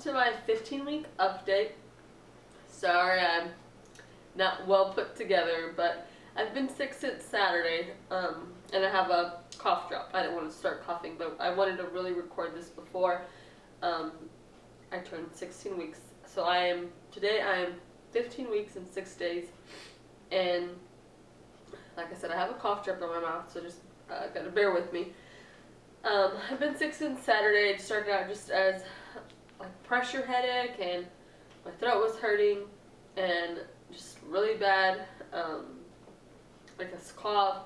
to my 15-week update. Sorry, I'm not well put together, but I've been sick since Saturday, and I have a cough drop. I didn't want to start coughing, but I wanted to really record this before I turned 16 weeks. So today I am 15 weeks and 6 days, and like I said, I have a cough drop on my mouth, so just gotta bear with me. I've been sick since Saturday. It started out just as like pressure headache, and my throat was hurting, and just really bad, like a cough,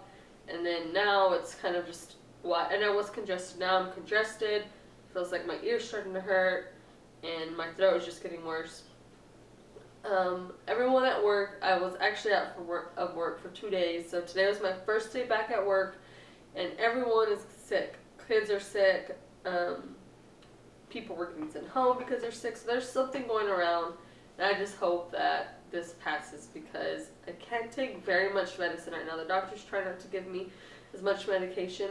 and then now it's kind of just and I was congested. Now I'm congested. Feels like my ear's starting to hurt, and my throat is just getting worse. Everyone at work, I was actually out of work for 2 days, so today was my first day back at work, and everyone is sick. Kids are sick, people were getting sent home because they're sick, so there's something going around, and I just hope that this passes because I can't take very much medicine right now. The doctor's trying not to give me as much medication.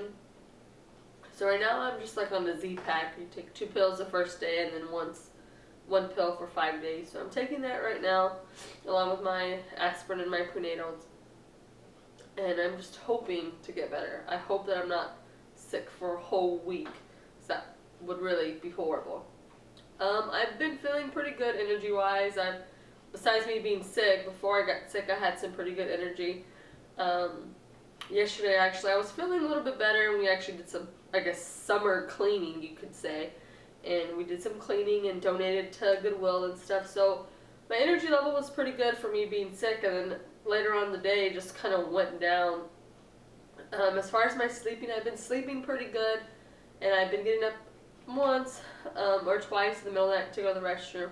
So right now I'm just like on the Z-Pack. You take 2 pills the first day and then one pill for 5 days. So I'm taking that right now along with my aspirin and my prenatals. And I'm just hoping to get better. I hope that I'm not sick for a whole week, because that would really be horrible. I've been feeling pretty good energy-wise. Besides me being sick, before I got sick, I had some pretty good energy. Yesterday, actually, I was feeling a little bit better, and we actually did some, I guess, summer cleaning, you could say. And we did some cleaning and donated to Goodwill and stuff. So my energy level was pretty good for me being sick, and then later on in the day, it just kind of went down. As far as my sleeping, I've been sleeping pretty good, and I've been getting up once or twice in the middle of the night to go to the restroom.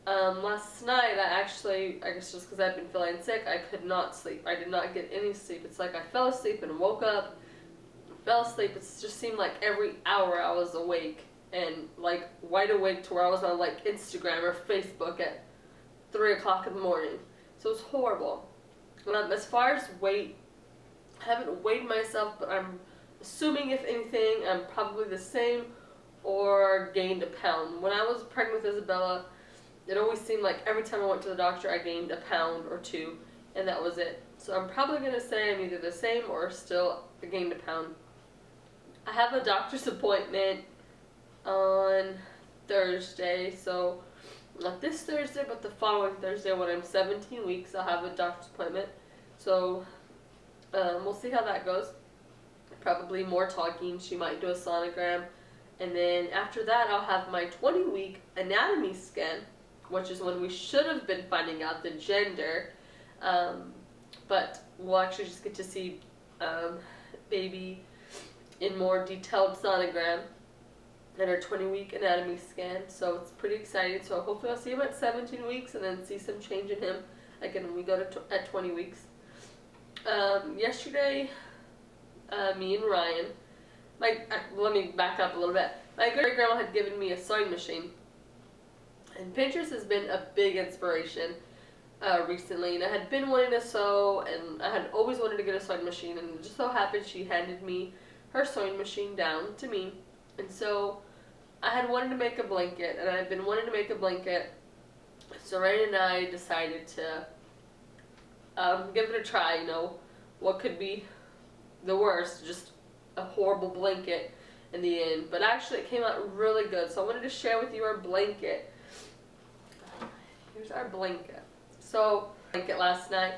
Last night, I guess just because I've been feeling sick, I could not sleep. I did not get any sleep. It's like I fell asleep and woke up, fell asleep. It just seemed like every hour I was awake, and like wide awake to where I was on like Instagram or Facebook at 3 o'clock in the morning. So it was horrible. As far as weight, I haven't weighed myself, but I'm assuming, if anything, I'm probably the same or gained a pound. When I was pregnant with Isabella, it always seemed like every time I went to the doctor, I gained a pound or 2, and that was it. So I'm probably going to say I'm either the same or still gained a pound. I have a doctor's appointment on Thursday, so not this Thursday, but the following Thursday when I'm 17 weeks, I'll have a doctor's appointment. So we'll see how that goes. Probably more talking. She might do a sonogram. And then after that, I'll have my 20-week anatomy scan, which is when we should have been finding out the gender. But we'll actually just get to see baby in more detailed sonogram and our 20-week anatomy scan. So it's pretty exciting. So hopefully I'll see him at 17 weeks and then see some change in him again when we go to at 20 weeks. Yesterday, me and Ryan, let me back up a little bit. My great-grandma had given me a sewing machine, and Pinterest has been a big inspiration recently, and I had been wanting to sew, and I had always wanted to get a sewing machine, and it just so happened she handed me her sewing machine down to me. And so I had wanted to make a blanket, and I've been wanting to make a blanket, so Ryan and I decided to give it a try. You know, what could be the worst? Just a horrible blanket in the end. But actually it came out really good, so I wanted to share with you our blanket. Here's our blanket. So, blanket last night,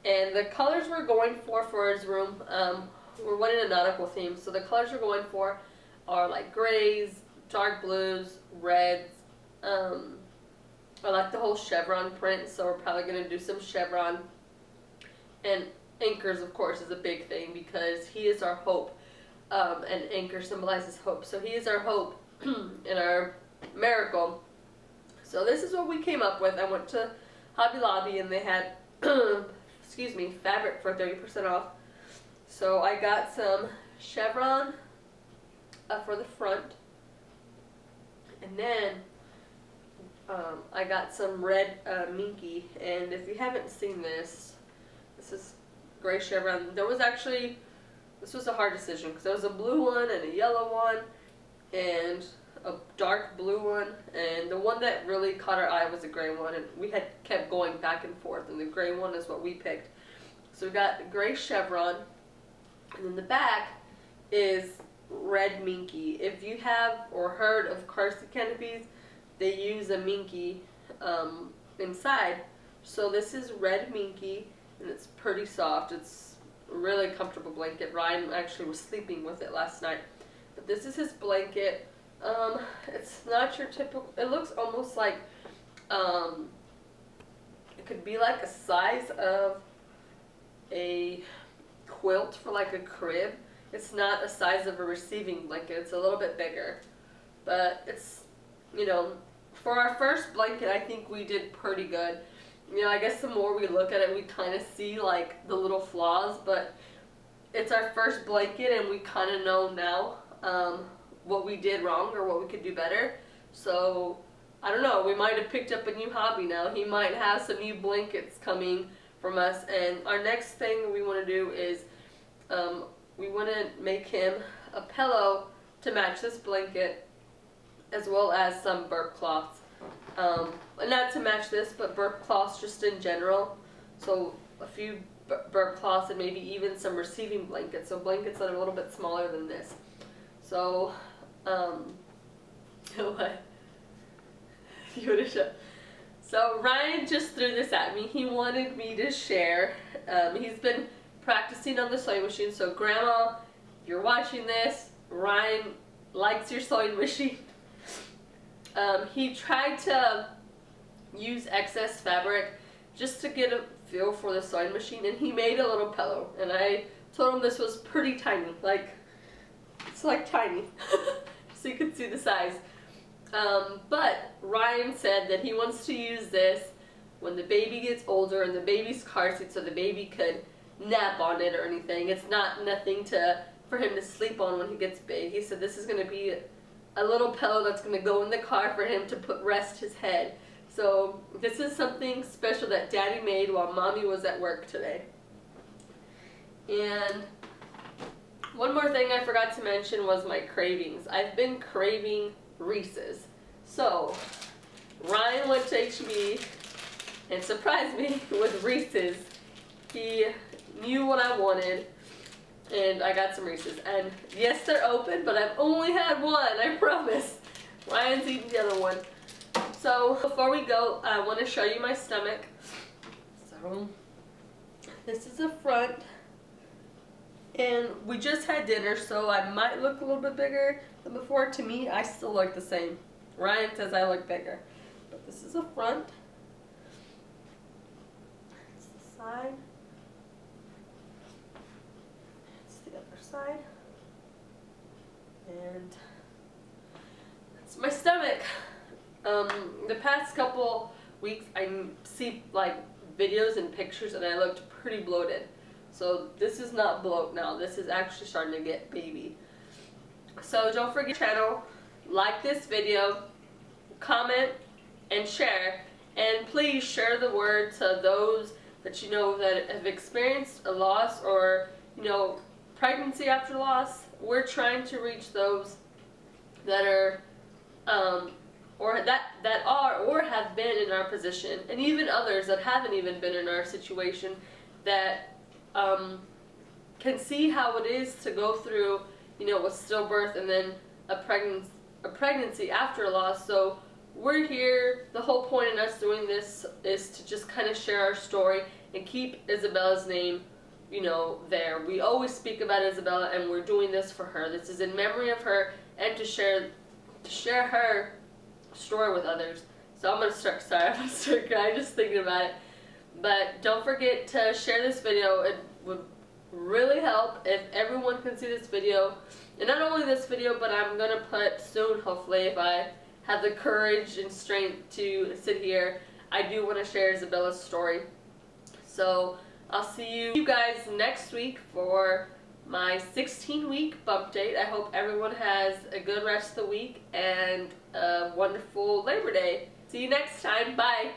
and the colors we're going for his room, we're wanting a nautical theme, so the colors we're going for are like grays, dark blues, reds. I like the whole chevron print, so we're probably going to do some chevron. And anchors, of course, is a big thing because he is our hope, and anchor symbolizes hope. So he is our hope and our miracle. So this is what we came up with. I went to Hobby Lobby and they had excuse me, fabric for 30% off. So I got some chevron for the front, and then I got some red minky. And if you haven't seen this, this is gray chevron. This was a hard decision because there was a blue one and a yellow one, and a dark blue one, and the one that really caught our eye was a gray one, and we had kept going back and forth, and the gray one is what we picked. So we got the gray chevron, and then the back is red minky. If you have or heard of car seat canopies, they use a minky inside. So this is red minky, and it's pretty soft. It's a really comfortable blanket. Ryan actually was sleeping with it last night. But this is his blanket. It's not your typical, it looks almost like, it could be like a size of a quilt for like a crib. It's not a size of a receiving blanket, it's a little bit bigger. But it's, you know, for our first blanket, I think we did pretty good. You know, I guess the more we look at it, we kind of see like the little flaws, but it's our first blanket and we kind of know now what we did wrong or what we could do better. So I don't know, we might have picked up a new hobby now. He might have some new blankets coming from us, and our next thing we want to do is we want to make him a pillow to match this blanket, as well as some burp cloths. Not to match this, but burp cloths just in general. So a few burp cloths and maybe even some receiving blankets. So blankets that are a little bit smaller than this. So, what? You would have shown. So Ryan just threw this at me. He wanted me to share. He's been practicing on the sewing machine. So Grandma, if you're watching this, Ryan likes your sewing machine. He tried to use excess fabric just to get a feel for the sewing machine, and he made a little pillow. And I told him this was pretty tiny, like, it's like tiny, so you can see the size. But Ryan said that he wants to use this when the baby gets older and the baby's car seat, so the baby could nap on it or anything. It's nothing for him to sleep on when he gets big. He said this is going to be a little pillow that's going to go in the car for him to rest his head. So this is something special that Daddy made while Mommy was at work today. And one more thing I forgot to mention was my cravings. I've been craving Reese's. So Ryan went to HB and surprised me with Reese's. He knew what I wanted, and I got some Reese's. And yes, they're open, but I've only had one, I promise. Ryan's eating the other one. So before we go, I want to show you my stomach. So this is the front. And we just had dinner, so I might look a little bit bigger than before. To me, I still look the same. Ryan says I look bigger. But this is the front. It's the side. It's the other side. And that's my stomach. The past couple weeks, I see like videos and pictures, and I looked pretty bloated. So this is not bloat now. This is actually starting to get baby. So don't forget the channel, like this video, comment, and share. And please share the word to those that you know that have experienced a loss or, you know, pregnancy after loss. We're trying to reach those that are or that are or have been in our position, and even others that haven't even been in our situation, that can see how it is to go through, you know, with stillbirth and then a pregnancy after a loss. So we're here. The whole point in us doing this is to just kind of share our story and keep Isabella's name, you know, there. We always speak about Isabella, and we're doing this for her. This is in memory of her and to share her story with others. So I'm gonna start crying just thinking about it. But don't forget to share this video. It would really help if everyone can see this video. And not only this video, but I'm going to put soon, hopefully, if I have the courage and strength to sit here, I do want to share Isabella's story. So I'll see you guys next week for my 16-week bump date. I hope everyone has a good rest of the week and a wonderful Labor Day. See you next time. Bye.